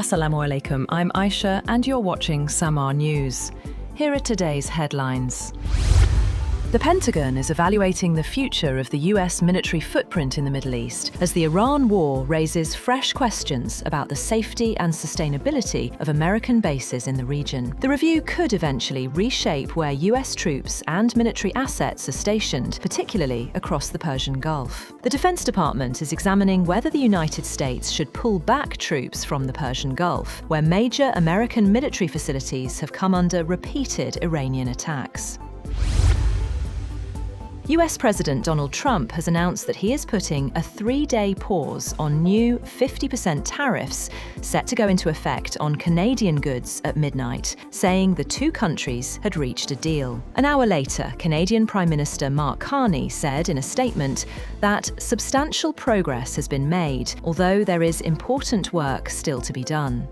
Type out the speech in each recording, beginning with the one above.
Assalamu alaikum, I'm Aisha and you're watching SAMAA News. Here are today's headlines. The Pentagon is evaluating the future of the US military footprint in the Middle East as the Iran war raises fresh questions about the safety and sustainability of American bases in the region. The review could eventually reshape where US troops and military assets are stationed, particularly across the Persian Gulf. The Defense Department is examining whether the United States should pull back troops from the Persian Gulf, where major American military facilities have come under repeated Iranian attacks. US President Donald Trump has announced that he is putting a 3-day pause on new 50% tariffs set to go into effect on Canadian goods at midnight, saying the two countries had reached a deal. An hour later, Canadian Prime Minister Mark Carney said in a statement that substantial progress has been made, although there is important work still to be done.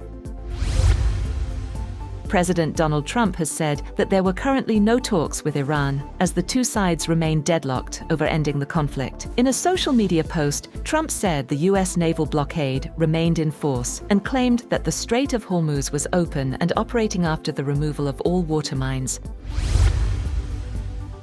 President Donald Trump has said that there were currently no talks with Iran, as the two sides remain deadlocked over ending the conflict. In a social media post, Trump said the US naval blockade remained in force and claimed that the Strait of Hormuz was open and operating after the removal of all water mines.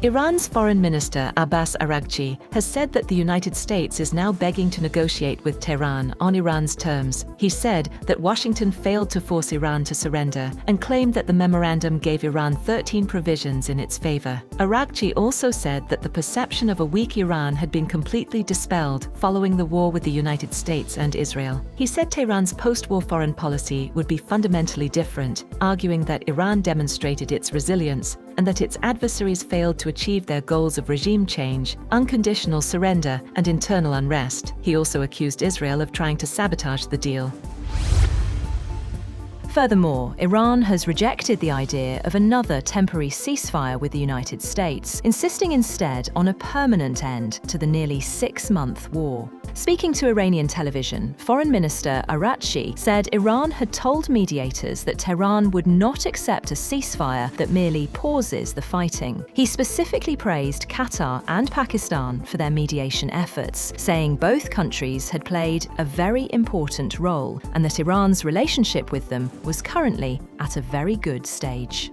Iran's Foreign Minister Abbas Araghchi has said that the United States is now begging to negotiate with Tehran on Iran's terms. He said that Washington failed to force Iran to surrender and claimed that the memorandum gave Iran 13 provisions in its favor. Araghchi also said that the perception of a weak Iran had been completely dispelled following the war with the United States and Israel. He said Tehran's post-war foreign policy would be fundamentally different, arguing that Iran demonstrated its resilience and that its adversaries failed to achieve their goals of regime change, unconditional surrender, and internal unrest. He also accused Israel of trying to sabotage the deal. Furthermore, Iran has rejected the idea of another temporary ceasefire with the United States, insisting instead on a permanent end to the nearly 6-month war. Speaking to Iranian television, Foreign Minister Araghchi said Iran had told mediators that Tehran would not accept a ceasefire that merely pauses the fighting. He specifically praised Qatar and Pakistan for their mediation efforts, saying both countries had played a very important role and that Iran's relationship with them was currently at a very good stage.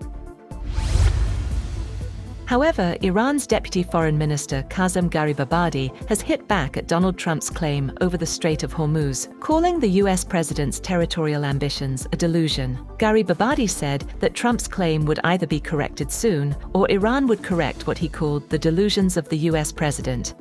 However, Iran's Deputy Foreign Minister Kazem Garibabadi has hit back at Donald Trump's claim over the Strait of Hormuz, calling the US president's territorial ambitions a delusion. Garibabadi said that Trump's claim would either be corrected soon or Iran would correct what he called the delusions of the US president.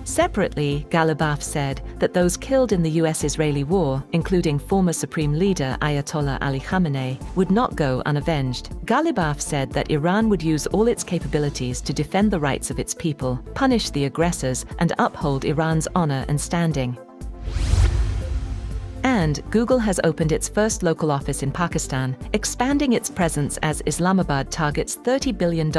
Separately, Ghalibaf said that those killed in the US-Israeli war, including former Supreme Leader Ayatollah Ali Khamenei, would not go unavenged. Ghalibaf said that Iran would use all its capabilities to defend the rights of its people, punish the aggressors, and uphold Iran's honor and standing. And Google has opened its first local office in Pakistan, expanding its presence as Islamabad targets $30 billion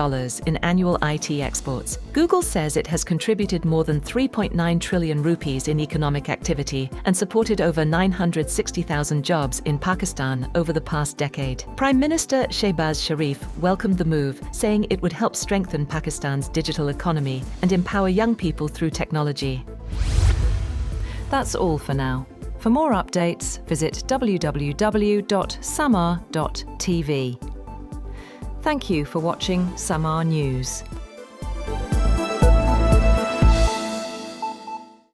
in annual IT exports. Google says it has contributed more than 3.9 trillion rupees in economic activity and supported over 960,000 jobs in Pakistan over the past decade. Prime Minister Shehbaz Sharif welcomed the move, saying it would help strengthen Pakistan's digital economy and empower young people through technology. That's all for now. For more updates, visit www.samaa.tv. Thank you for watching SAMAA News.